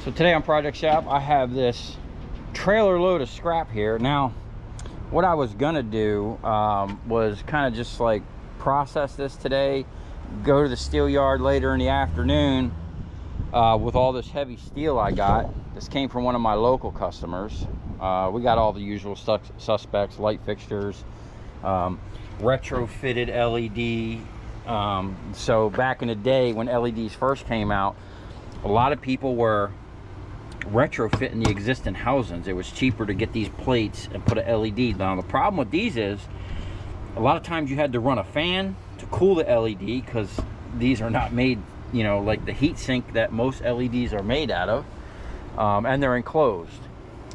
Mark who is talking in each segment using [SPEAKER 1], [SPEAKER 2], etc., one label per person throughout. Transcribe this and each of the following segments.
[SPEAKER 1] So today on Project Shop, I have this trailer load of scrap here. Now, what I was gonna do was kind of just like process this today, go to the steel yard later in the afternoon with all this heavy steel I got. This came from one of my local customers. We got all the usual suspects, light fixtures, retrofitted LED. So back in the day when LEDs first came out, a lot of people were retrofitting the existing housings. It was cheaper to get these plates and put a LED. Now the problem with these is a lot of times you had to run a fan to cool the LED because these are not made, you know, like the heat sink that most LEDs are made out of, and they're enclosed,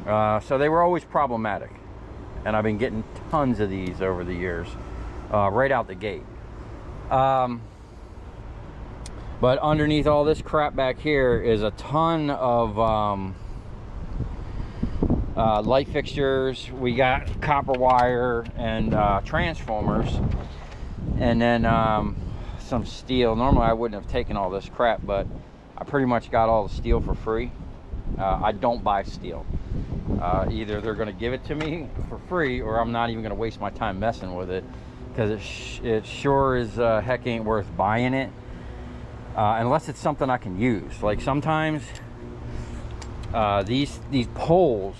[SPEAKER 1] so they were always problematic. And I've been getting tons of these over the years, right out the gate. But underneath all this crap back here is a ton of light fixtures. We got copper wire and transformers, and then some steel. Normally I wouldn't have taken all this crap, but I pretty much got all the steel for free. I don't buy steel. Either they're going to give it to me for free, or I'm not even going to waste my time messing with it, because it sure is heck ain't worth buying it. Unless it's something I can use. Like sometimes these poles,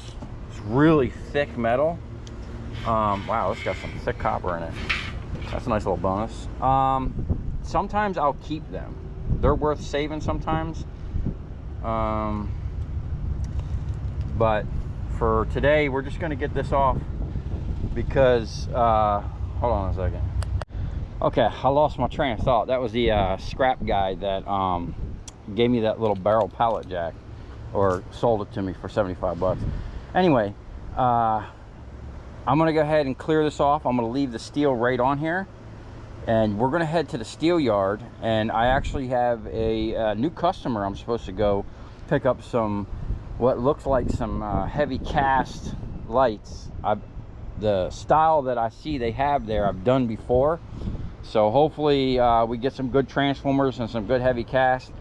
[SPEAKER 1] it's really thick metal. Wow, it's got some thick copper in it. That's a nice little bonus. Sometimes I'll keep them. They're worth saving sometimes. But for today, we're just gonna get this off because, hold on a second. Okay, I lost my train of thought. That was the scrap guy that gave me that little barrel pallet jack, or sold it to me for 75 bucks. Anyway, I'm gonna go ahead and clear this off. I'm gonna leave the steel right on here, and we're gonna head to the steel yard. And I actually have a new customer. I'm supposed to go pick up some, what looks like some heavy cast lights. The style that I see they have there, I've done before. So hopefully we get some good transformers and some good heavy cast.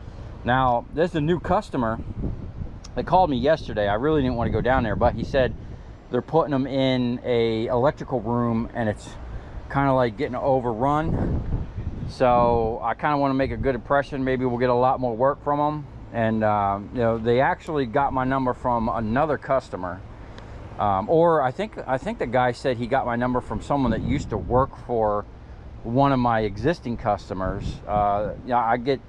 [SPEAKER 1] Now, this is a new customer. They called me yesterday. I really didn't want to go down there, but he said they're putting them in a electrical room and it's kind of like getting overrun. So I kind of want to make a good impression. Maybe we'll get a lot more work from them. And you know, they actually got my number from another customer. Or I think the guy said he got my number from someone that used to work for one of my existing customers. Yeah, I get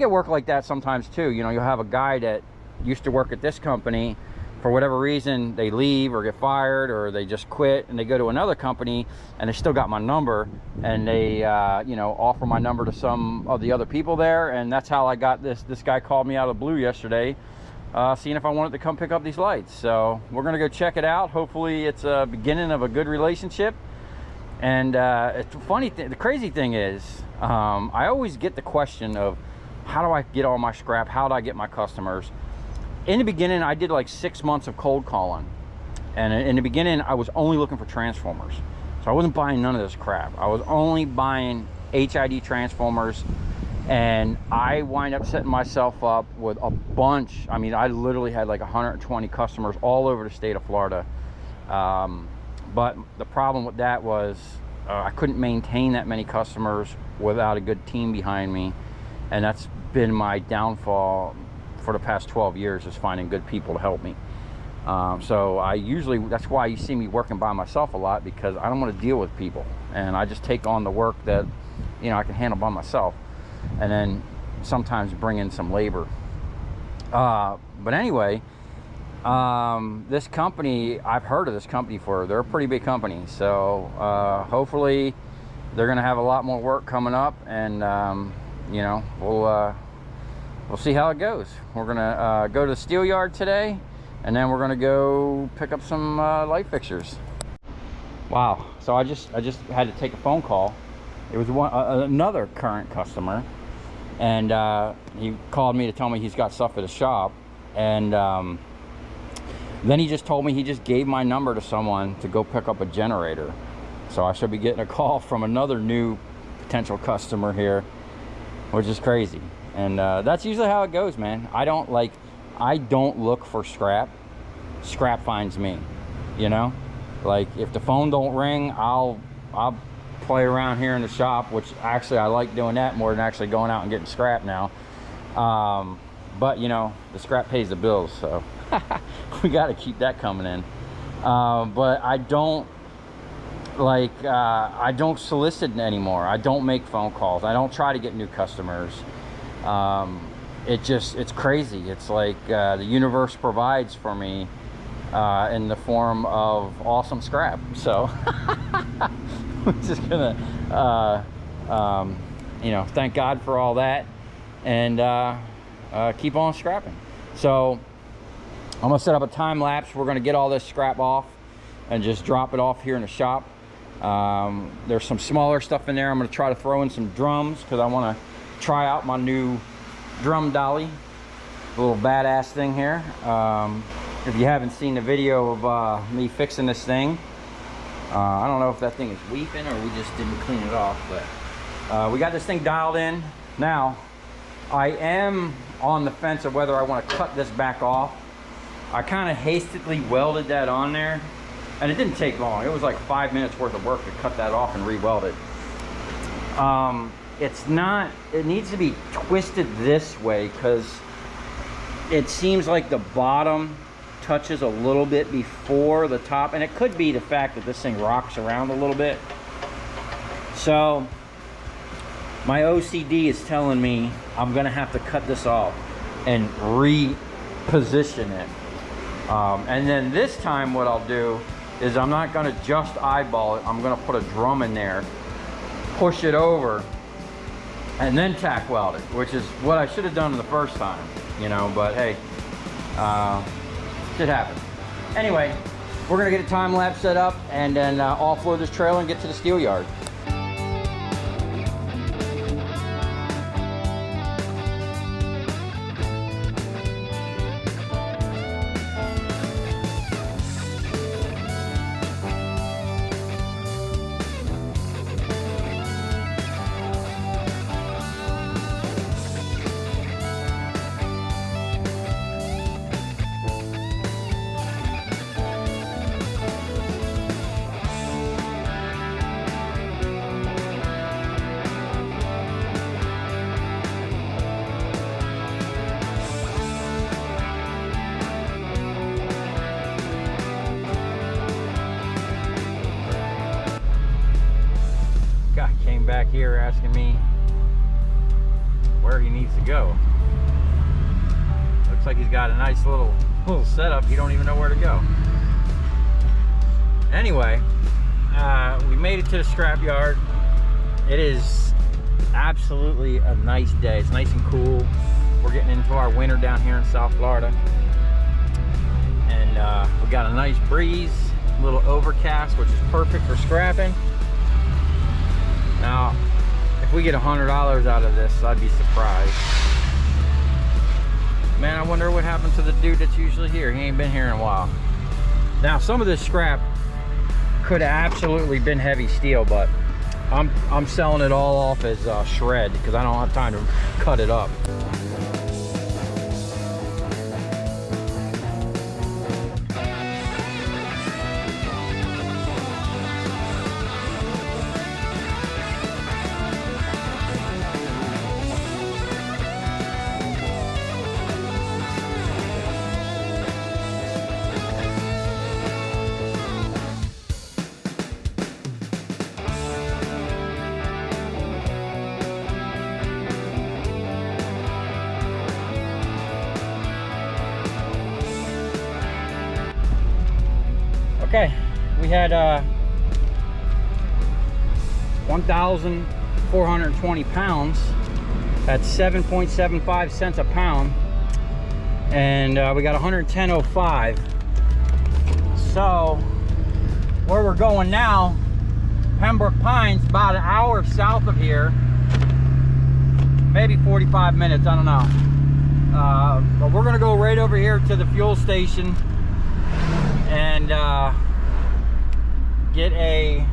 [SPEAKER 1] work like that sometimes too. You know, you'll have a guy that used to work at this company, for whatever reason they leave or get fired, or they just quit and they go to another company, and they still got my number, and they you know, offer my number to some of the other people there. And that's how I got this guy called me out of the blue yesterday, seeing if I wanted to come pick up these lights. So we're gonna go check it out. Hopefully it's a beginning of a good relationship. And it's funny thing, the crazy thing is, I always get the question of, how do I get all my scrap? How do I get my customers? In the beginning, I did like 6 months of cold calling. And in the beginning, I was only looking for transformers. So I wasn't buying none of this crap. I was only buying HID transformers. And I wind up setting myself up with a bunch. I mean, I literally had like 120 customers all over the state of Florida. But the problem with that was I couldn't maintain that many customers without a good team behind me. And that's been my downfall for the past 12 years, is finding good people to help me. So that's why you see me working by myself a lot, because I don't want to deal with people. And I just take on the work that, you know, I can handle by myself. And then sometimes bring in some labor. But anyway, this company, I've heard of this company before. They're a pretty big company. So hopefully they're going to have a lot more work coming up. And, you know, we'll see how it goes. We're going to go to the steel yard today, and then we're going to go pick up some light fixtures. Wow. So I just had to take a phone call. It was another current customer, and he called me to tell me he's got stuff at the shop. And then he just told me he just gave my number to someone to go pick up a generator. So I should be getting a call from another new potential customer here, which is crazy. And that's usually how it goes, man. I don't like I don't look for scrap. Scrap finds me, you know? Like, if the phone don't ring, I'll play around here in the shop, which actually I like doing that more than actually going out and getting scrap now. But you know, the scrap pays the bills, so we got to keep that coming in. But I don't I don't solicit anymore. I don't make phone calls. I don't try to get new customers. It's crazy. It's like the universe provides for me in the form of awesome scrap. So we're just gonna you know, thank God for all that, and keep on scrapping. So I'm gonna set up a time lapse. We're gonna get all this scrap off and just drop it off here in the shop. There's some smaller stuff in there. I'm gonna try to throw in some drums because I want to try out my new drum dolly, a little badass thing here. If you haven't seen the video of me fixing this thing, I don't know if that thing is weeping or we just didn't clean it off, but we got this thing dialed in. Now I am on the fence of whether I want to cut this back off. I kind of hastily welded that on there, and it didn't take long. It was like 5 minutes worth of work to cut that off and re-weld it. It's not, it needs to be twisted this way because it seems like the bottom touches a little bit before the top, and it could be the fact that this thing rocks around a little bit. So my OCD is telling me I'm gonna have to cut this off and reposition it. And then this time what I'll do is I'm not gonna just eyeball it. I'm gonna put a drum in there, push it over, and then tack weld it, which is what I should have done the first time, you know, but hey, shit happens. Anyway, we're gonna get a time lapse set up and then offload this trailer and get to the steel yard. Back here asking me where he needs to go. Looks like he's got a nice little setup. He don't even know where to go. Anyway, we made it to the scrap yard. It is absolutely a nice day. It's nice and cool. We're getting into our winter down here in South Florida, and we got a nice breeze, a little overcast, which is perfect for scrapping. Now, if we get $100 out of this, I'd be surprised. Man, I wonder what happened to the dude that's usually here. He ain't been here in a while. Now, some of this scrap could have absolutely been heavy steel, but I'm selling it all off as shred because I don't have time to cut it up. Okay, we had 1,420 pounds. That's 7.75 cents a pound, and we got 110.05. So where we're going now, Pembroke Pines, about an hour south of here, maybe 45 minutes, I don't know. But we're gonna go right over here to the fuel station and get a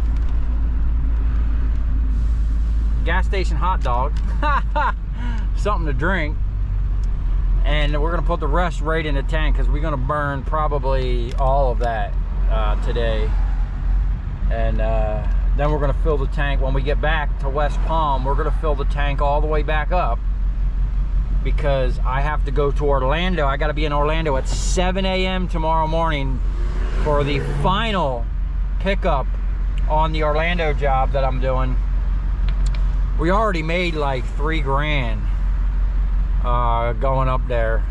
[SPEAKER 1] gas station hot dog, something to drink, and we're gonna put the rest right in the tank because we're gonna burn probably all of that today. And then we're gonna fill the tank. When we get back to West Palm, we're gonna fill the tank all the way back up because I have to go to Orlando. I gotta be in Orlando at 7 a.m. tomorrow morning for the final pickup on the Orlando job that I'm doing. We already made like $3 grand going up there,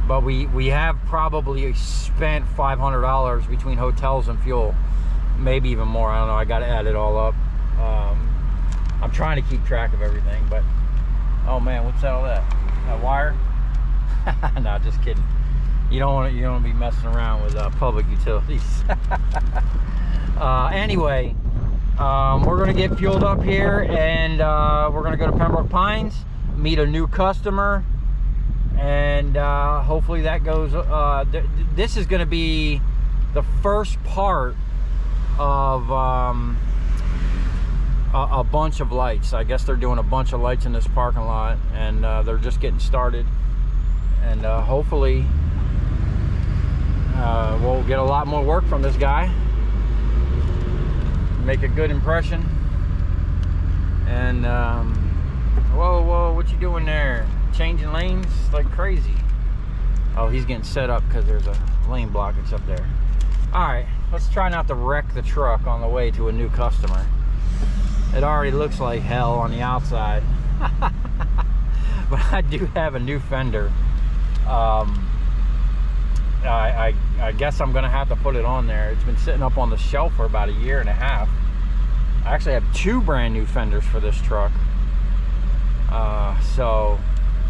[SPEAKER 1] but we have probably spent $500 between hotels and fuel, maybe even more. I don't know, I gotta add it all up. I'm trying to keep track of everything, but oh man, what's all that? That wire? No, just kidding. You don't want to be messing around with public utilities. Anyway, we're gonna get fueled up here, and we're gonna go to Pembroke Pines, meet a new customer, and hopefully that goes. This is gonna be the first part of a bunch of lights. I guess they're doing a bunch of lights in this parking lot, and they're just getting started, and hopefully we'll get a lot more work from this guy, make a good impression. And whoa, what you doing there? Changing lanes like crazy. Oh, he's getting set up because there's a lane blockage up there. All right, let's try not to wreck the truck on the way to a new customer. It already looks like hell on the outside. But I do have a new fender. I guess I'm gonna have to put it on there. It's been sitting up on the shelf for about 1.5 years. I actually have 2 brand new fenders for this truck. So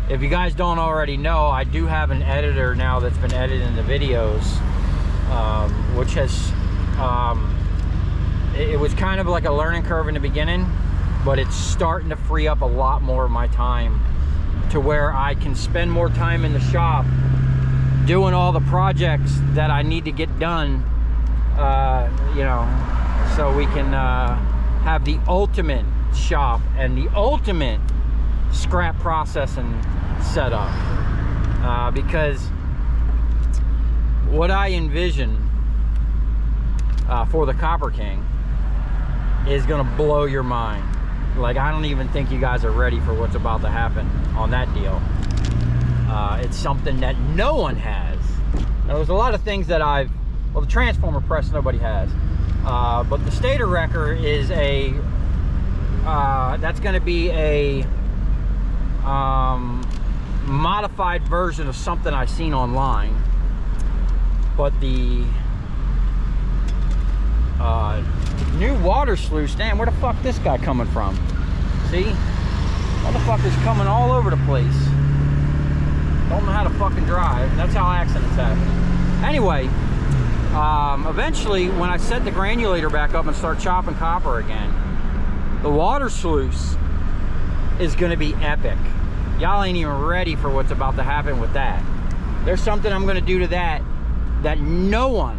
[SPEAKER 1] if you guys don't already know, I do have an editor now that's been editing the videos, which has it was kind of like a learning curve in the beginning, but it's starting to free up a lot more of my time to where I can spend more time in the shop doing all the projects that I need to get done, you know, so we can have the ultimate shop and the ultimate scrap processing setup. Because what I envision for the Copper King is gonna blow your mind. Like, I don't even think you guys are ready for what's about to happen on that deal. It's something that no one has. Now, there's a lot of things that well, the transformer press nobody has, but the stator wrecker is a that's going to be a modified version of something I've seen online. But the new water sluice, damn, where the fuck this guy coming from? See, motherfuckers coming all over the place. Don't know how to fucking drive. That's how accidents happen. Anyway, eventually when I set the granulator back up and start chopping copper again, the water sluice is going to be epic. Y'all ain't even ready for what's about to happen with that. There's something I'm going to do to that no one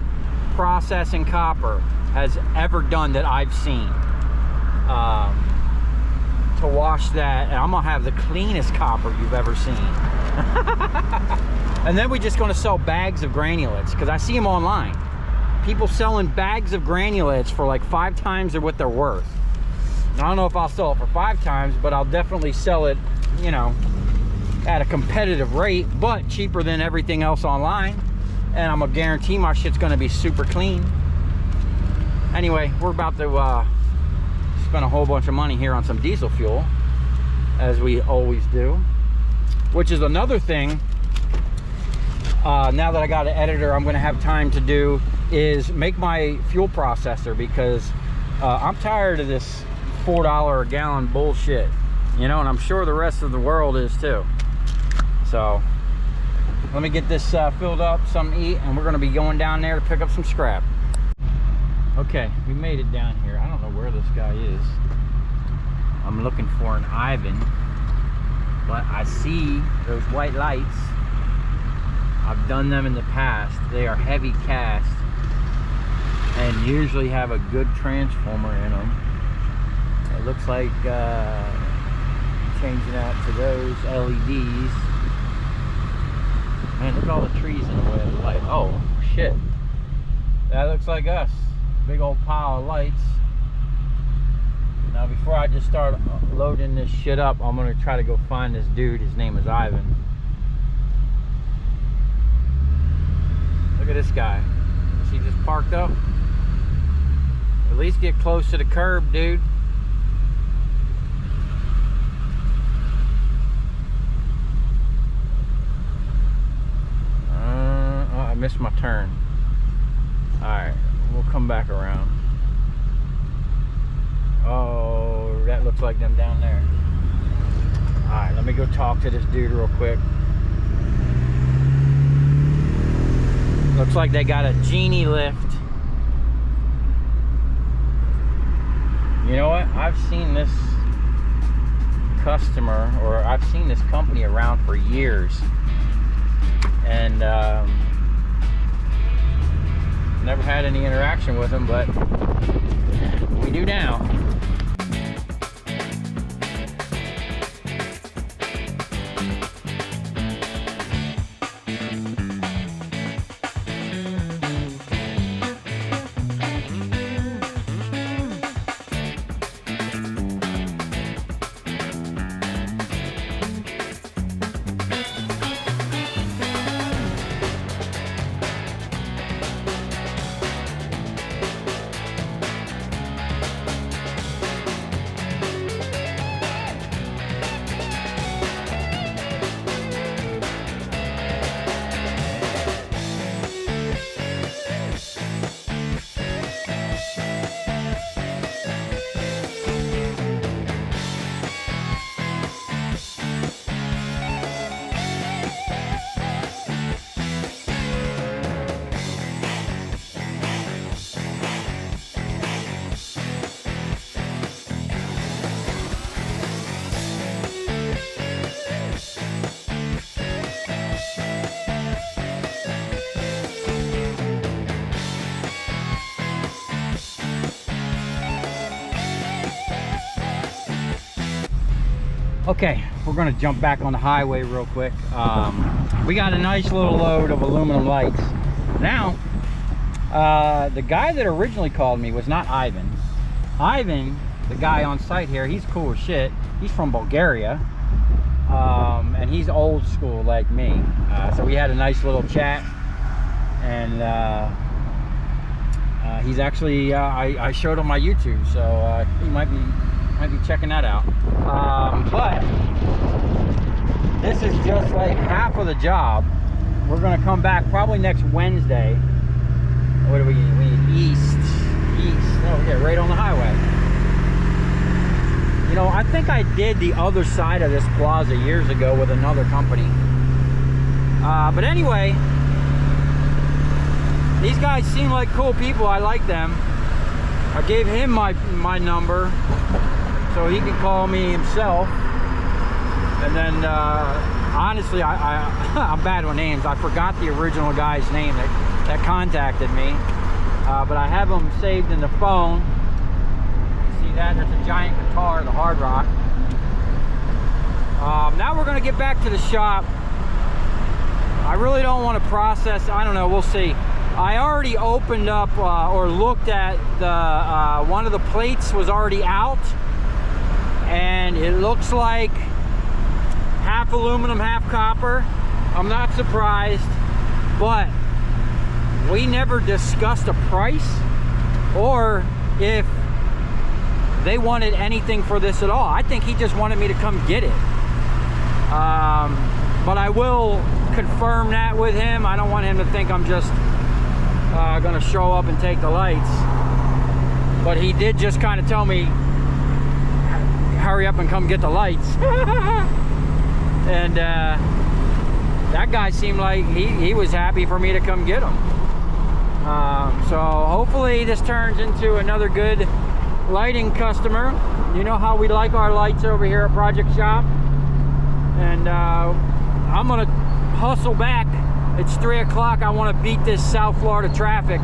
[SPEAKER 1] processing copper has ever done that I've seen. To wash that, and I'm gonna have the cleanest copper you've ever seen. And then we're just gonna sell bags of granulates, because I see them online. People selling bags of granulates for like 5 times what they're worth. I don't know if I'll sell it for 5 times, but I'll definitely sell it, you know, at a competitive rate, but cheaper than everything else online. And I'm gonna guarantee my shit's gonna be super clean. Anyway, we're about to spend a whole bunch of money here on some diesel fuel, as we always do, which is another thing. Now that I got an editor, I'm going to have time to do is make my fuel processor, because I'm tired of this $4 a gallon bullshit, you know, and I'm sure the rest of the world is too. So let me get this filled up, something to eat, and we're going to be going down there to pick up some scrap. Okay, we made it down here. I don't know where this guy is. I'm looking for an Ivan, but I see those white lights. I've done them in the past. They are heavy cast and usually have a good transformer in them. It looks like changing out to those LEDs. Man, look at all the trees in the way of the light. Oh, shit. That looks like us. Big old pile of lights. Now, before I just start loading this shit up, I'm going to try to go find this dude. His name is Ivan. Look at this guy. Is he just parked up? At least get close to the curb, dude. Oh, I missed my turn. Alright, we'll come back around. Oh, that looks like them down there. Alright, let me go talk to this dude real quick. Looks like they got a genie lift. You know what? I've seen this customer, or I've seen this company around for years. And never had any interaction with them, but we do now. Okay, we're gonna jump back on the highway real quick. We got a nice little load of aluminum lights. Now, the guy that originally called me was not Ivan. Ivan, the guy on site here, he's cool as shit. He's from Bulgaria, and he's old school like me. So we had a nice little chat, and he's actually, I showed him my YouTube, so he might be checking that out. But this is just like half of the job. We're gonna come back probably next Wednesday. What do we need? We need east. Oh yeah, right on the highway. You know, I think I did the other side of this plaza years ago with another company. But anyway, these guys seem like cool people. I like them. I gave him my number, so he can call me himself. And then, honestly, I'm bad with names. I forgot the original guy's name that contacted me. But I have him saved in the phone. You see that? There's a giant guitar, the Hard Rock. Now we're going to get back to the shop. I really don't want to process. I don't know. We'll see. I already opened up or looked at the one of the plates was already out. And it looks like half aluminum, half copper. I'm not surprised, but we never discussed a price or if they wanted anything for this at all. I think he just wanted me to come get it. But I will confirm that with him. I don't want him to think I'm just gonna show up and take the lights. But he did just kind of tell me, hurry up and come get the lights. And that guy seemed like he was happy for me to come get them. So hopefully this turns into another good lighting customer. You know how we like our lights over here at Project Shop. And I'm gonna hustle back. It's 3 o'clock. I want to beat this South Florida traffic.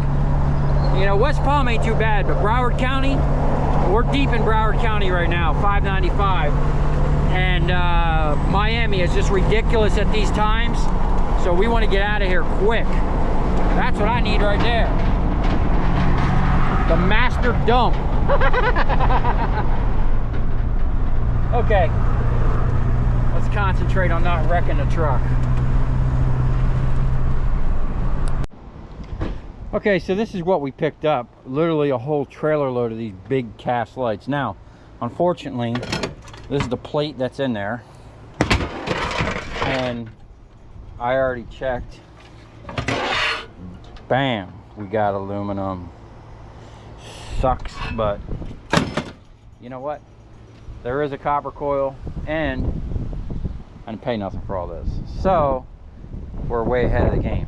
[SPEAKER 1] You know, West Palm ain't too bad, but Broward County, we're deep in Broward County right now, 595. And Miami is just ridiculous at these times. So we want to get out of here quick. That's what I need right there. The master dump. Okay. Let's concentrate on not wrecking the truck. Okay, so this is what we picked up. Literally a whole trailer load of these big cast lights. Now, unfortunately, this is the plate that's in there. And I already checked. Bam, we got aluminum. Sucks, but you know what? There is a copper coil, and I didn't pay nothing for all this. So, we're way ahead of the game.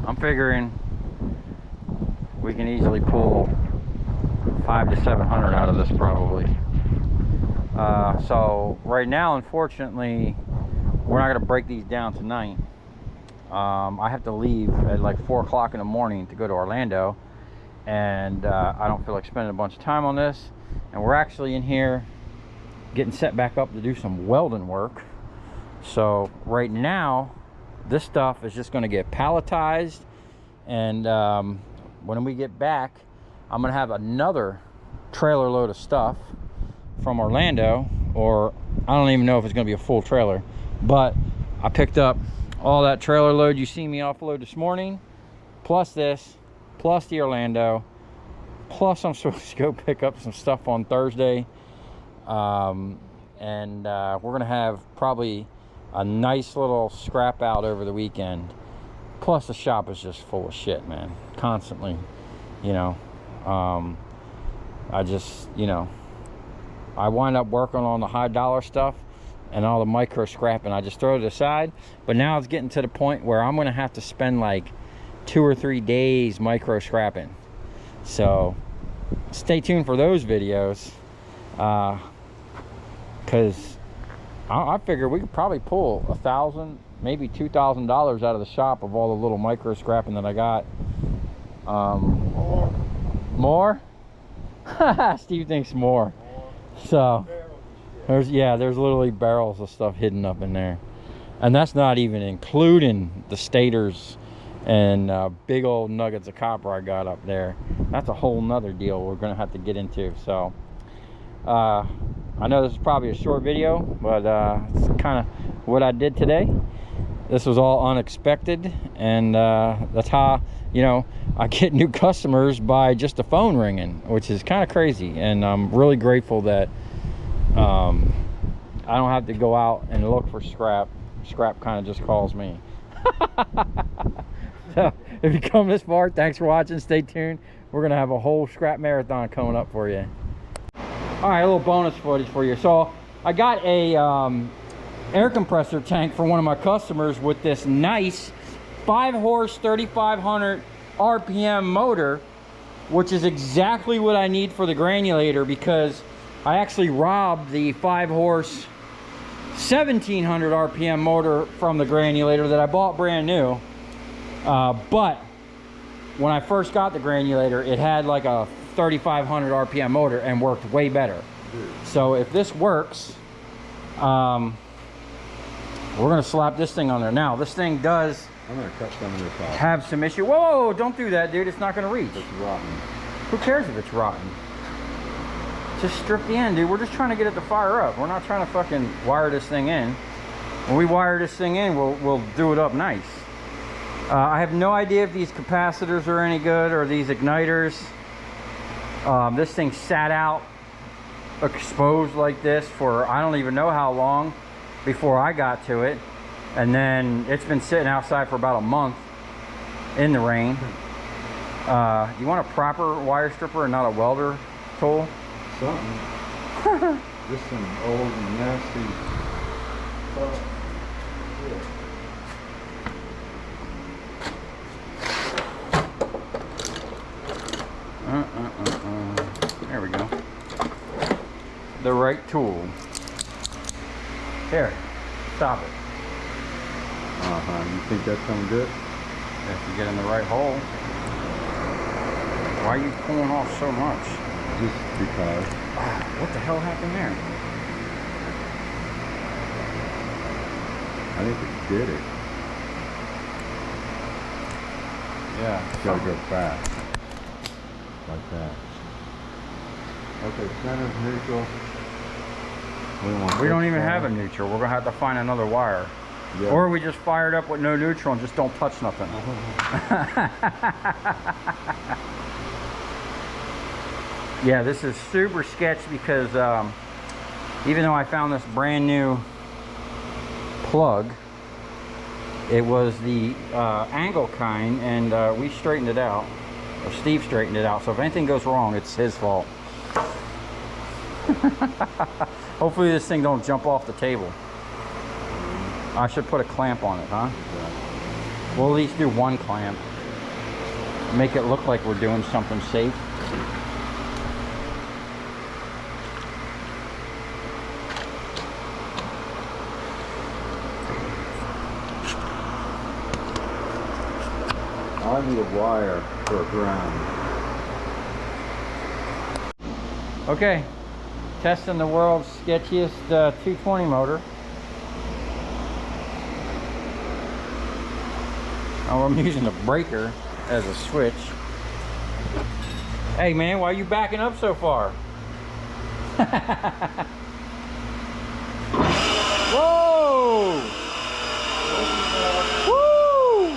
[SPEAKER 1] I'm figuring we can easily pull 500 to 700 out of this probably. So right now, unfortunately, we're not gonna break these down tonight. I have to leave at like 4 o'clock in the morning to go to Orlando, and I don't feel like spending a bunch of time on this. And we're actually in here getting set back up to do some welding work. So right now, this stuff is just gonna get palletized, and when we get back, I'm gonna have another trailer load of stuff from Orlando, or I don't even know if it's gonna be a full trailer, but I picked up all that trailer load you see me offload this morning, plus this, plus the Orlando, plus I'm supposed to go pick up some stuff on Thursday. We're gonna have probably a nice little scrap out over the weekend. Plus the shop is just full of shit, man, constantly, you know. I just, you know, I wind up working on the high dollar stuff and all the micro scrap, and I just throw it aside. But now it's getting to the point where I'm gonna have to spend like 2 or 3 days micro scrapping. So stay tuned for those videos, because I figure we could probably pull $1,000, maybe $2,000 out of the shop of all the little micro scrapping that I got. More? Steve thinks more. So there's literally barrels of stuff hidden up in there, and that's not even including the stators and big old nuggets of copper I got up there. That's a whole nother deal we're gonna have to get into. So I know this is probably a short video, but it's kind of what I did today. This was all unexpected, and that's how, you know, I get new customers by just the phone ringing, which is kind of crazy. And I'm really grateful that I don't have to go out and look for scrap. Scrap kind of just calls me. So if you come this far, thanks for watching. Stay tuned. We're gonna have a whole scrap marathon coming up for you. All right, a little bonus footage for you. So I got a air compressor tank for one of my customers with this nice 5-horse 3500 RPM motor, which is exactly what I need for the granulator, because I actually robbed the 5-horse 1700 RPM motor from the granulator that I bought brand new. But when I first got the granulator, it had like a 3500 RPM motor and worked way better. So if this works, we're gonna slap this thing on there. Now this thing does,
[SPEAKER 2] I'm gonna cut some of this off.
[SPEAKER 1] Have some issue. Whoa, don't do that, dude. It's not gonna reach.
[SPEAKER 2] It's rotten.
[SPEAKER 1] Who cares if it's rotten? Just strip the end, dude. We're just trying to get it to fire up. We're not trying to fucking wire this thing in. When we wire this thing in, we'll do it up nice. I have no idea if these capacitors are any good, or these igniters. This thing sat out exposed like this for I don't even know how long before I got to it, and then it's been sitting outside for about a month in the rain. You want a proper wire stripper and not a welder tool?
[SPEAKER 2] Something. Just some old and nasty stuff.
[SPEAKER 1] There we go. The right tool. Here, stop it.
[SPEAKER 2] You think that's coming good?
[SPEAKER 1] If you get in the right hole. Why are you pulling off so much?
[SPEAKER 2] Just because.
[SPEAKER 1] What the hell happened there?
[SPEAKER 2] I think it did it.
[SPEAKER 1] Yeah.
[SPEAKER 2] It's gotta go fast. Like that. Okay, center, neutral.
[SPEAKER 1] We don't even have a neutral. We're gonna have to find another wire.
[SPEAKER 2] Yeah.
[SPEAKER 1] Or we just fire it up with no neutral and just don't touch nothing. Yeah, this is super sketchy because even though I found this brand new plug, it was the angle kind, and we straightened it out, or Steve straightened it out. So if anything goes wrong, it's his fault. Hopefully this thing don't jump off the table. I should put a clamp on it, huh? We'll at least do one clamp. Make it look like we're doing something safe.
[SPEAKER 2] I need a wire for a ground.
[SPEAKER 1] Okay, testing the world's sketchiest 220 motor. Oh, I'm using a breaker as a switch. Hey man, why are you backing up so far? Whoa! Woo!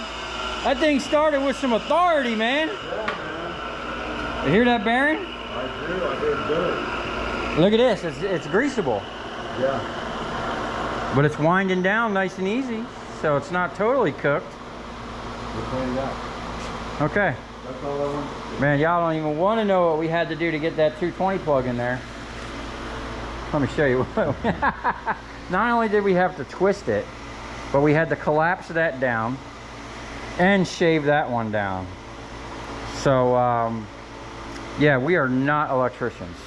[SPEAKER 1] That thing started with some authority, man.
[SPEAKER 2] Yeah, man.
[SPEAKER 1] You hear that bearing?
[SPEAKER 2] I do. I hear good.
[SPEAKER 1] Look at this. It's greasable.
[SPEAKER 2] Yeah.
[SPEAKER 1] But it's winding down nice and easy, so it's not totally cooked.
[SPEAKER 2] We'll clean it up.
[SPEAKER 1] Okay.
[SPEAKER 2] That's all I want.
[SPEAKER 1] Man, y'all don't even want to know what we had to do to get that 220 plug in there. Let me show you. Not only did we have to twist it, but we had to collapse that down and shave that one down. So, yeah, we are not electricians.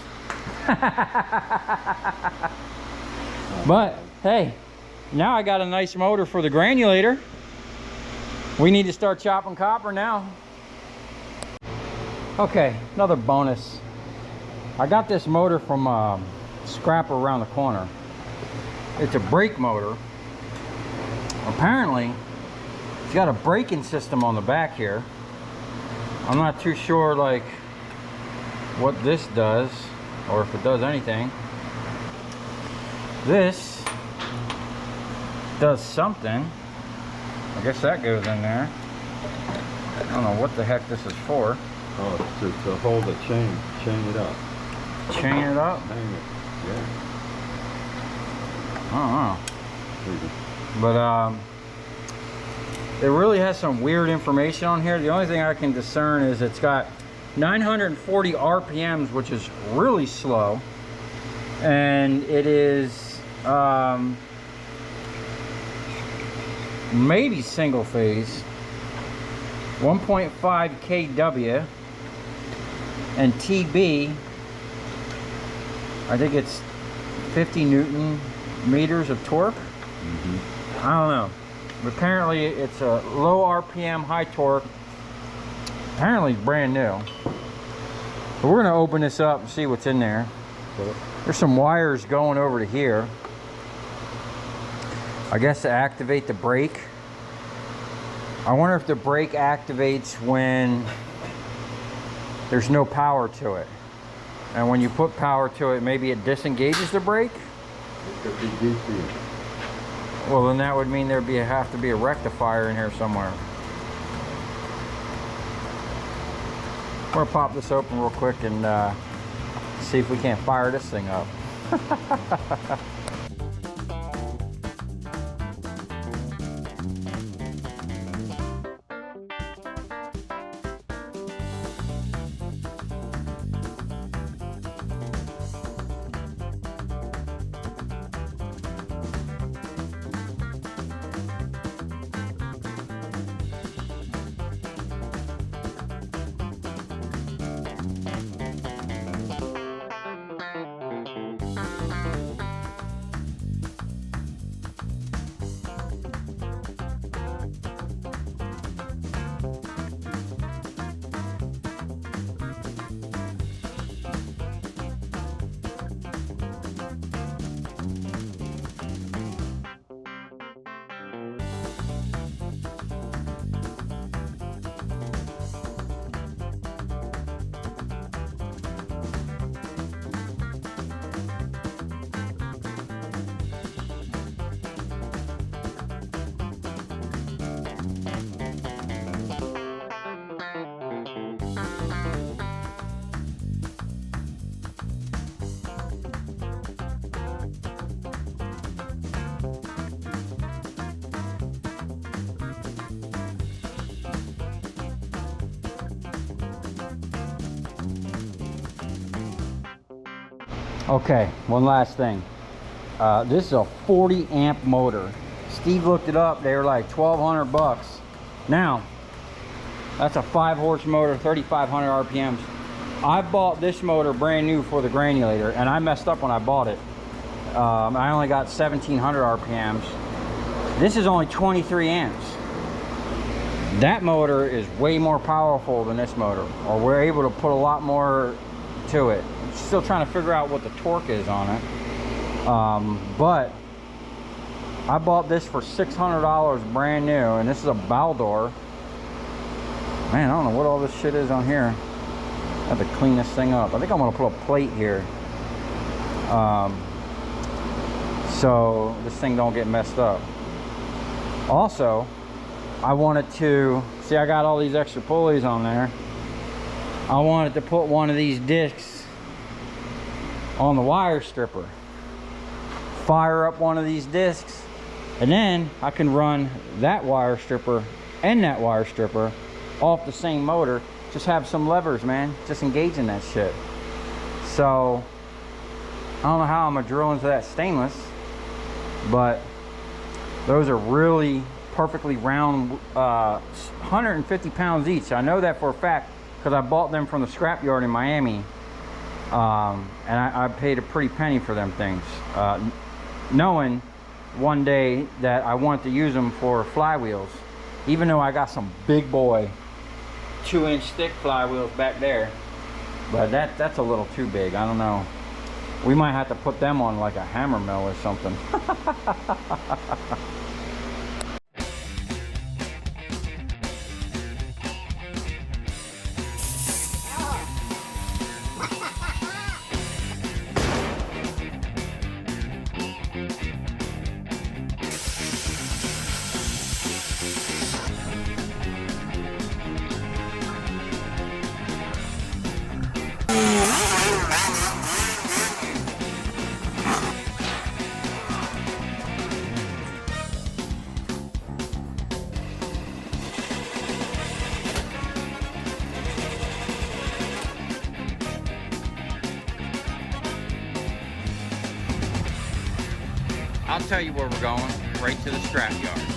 [SPEAKER 1] But, hey, now I got a nice motor for the granulator. We need to start chopping copper now. Okay, another bonus. I got this motor from Scrapper around the corner. It's a brake motor. Apparently, it's got a braking system on the back here. I'm not too sure like what this does or if it does anything. This does something. I guess that goes in there. I don't know what the heck this is for.
[SPEAKER 2] Oh, to hold the chain. Chain it up.
[SPEAKER 1] Chain it up?
[SPEAKER 2] Hang it. Yeah.
[SPEAKER 1] I don't know.
[SPEAKER 2] There you go.
[SPEAKER 1] But it really has some weird information on here. The only thing I can discern is it's got 940 RPMs, which is really slow. And it is maybe single phase, 1.5 kW, and TB, I think it's 50 Newton meters of torque. I don't know. But apparently it's a low RPM, high torque. Apparently it's brand new. But we're gonna open this up and see what's in there. There's some wires going over to here. I guess to activate the brake. I wonder if the brake activates when there's no power to it. And when you put power to it, maybe it disengages the brake?
[SPEAKER 2] It could be DC.
[SPEAKER 1] Well, then that would mean there'd have to be a rectifier in here somewhere. We're gonna pop this open real quick and see if we can't fire this thing up. Okay, one last thing. This is a 40 amp motor. Steve looked it up. They were like 1,200 bucks. Now, that's a 5-horse motor, 3,500 RPMs. I bought this motor brand new for the granulator, and I messed up when I bought it. I only got 1,700 RPMs. This is only 23 amps. That motor is way more powerful than this motor, or we're able to put a lot more to it. I'm still trying to figure out what the torque is on it. But I bought this for $600 brand new, and this is a Baldor. Man, I don't know what all this shit is on here. I have to clean this thing up. I think I'm gonna put a plate here, so this thing don't get messed up. Also, I wanted to see, I got all these extra pulleys on there. I wanted to put one of these discs on the wire stripper, fire up one of these discs, and then I can run that wire stripper and that wire stripper off the same motor. Just have some levers, man, just engaging that shit. So I don't know how I'm gonna drill into that stainless, but those are really perfectly round, 150 pounds each. I know that for a fact because I bought them from the scrapyard in Miami, and I paid a pretty penny for them things, knowing one day that I wanted to use them for flywheels, even though I got some big boy 2-inch thick flywheels back there, but that's a little too big. I don't know, we might have to put them on like a hammer mill or something. I'll tell you where we're going, right to the scrapyard.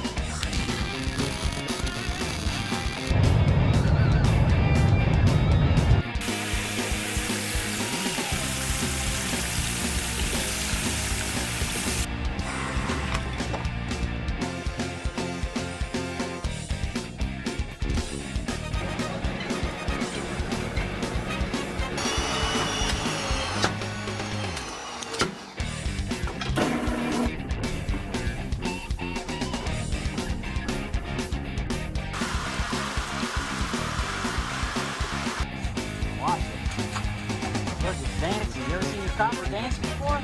[SPEAKER 1] Dancing. You ever seen your copper dance before?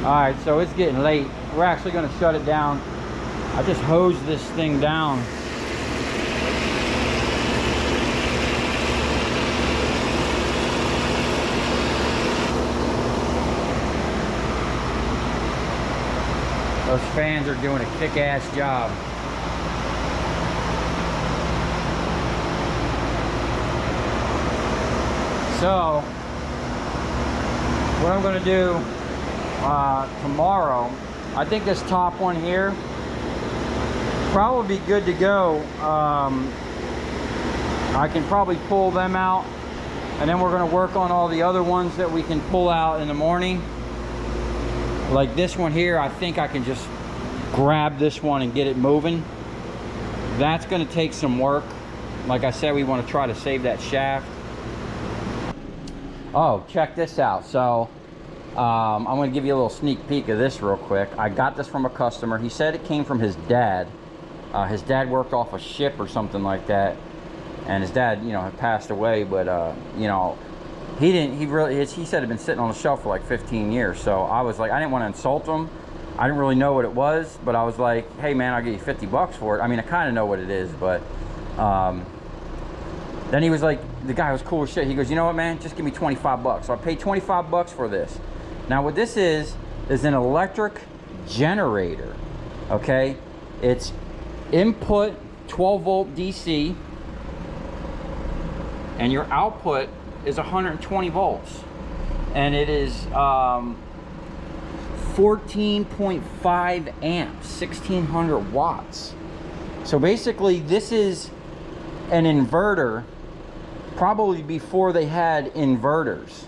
[SPEAKER 1] Alright, so it's getting late. We're actually going to shut it down. I just hosed this thing down. Those fans are doing a kick-ass job. So, what I'm going to do tomorrow, I think this top one here, probably be good to go. I can probably pull them out, and then we're going to work on all the other ones that we can pull out in the morning. Like this one here, I think I can just grab this one and get it moving. That's going to take some work. Like I said, we want to try to save that shaft. Oh, check this out. So I'm going to give you a little sneak peek of this real quick. I got this from a customer. He said it came from his dad. His dad worked off a ship or something like that, and his dad, you know, had passed away. But you know, he said it had been sitting on the shelf for like 15 years. So I was like, I didn't want to insult him. I didn't really know what it was, but I was like, hey man, I'll give you 50 bucks for it. I mean, I kind of know what it is, but then he was like, the guy was cool as shit. He goes, you know what, man, just give me 25 bucks. So I paid 25 bucks for this. Now what this is an electric generator, okay? It's input 12 volt DC, and your output is 120 volts. And it is 14.5 amps, 1600 watts. So basically this is an inverter, probably before they had inverters.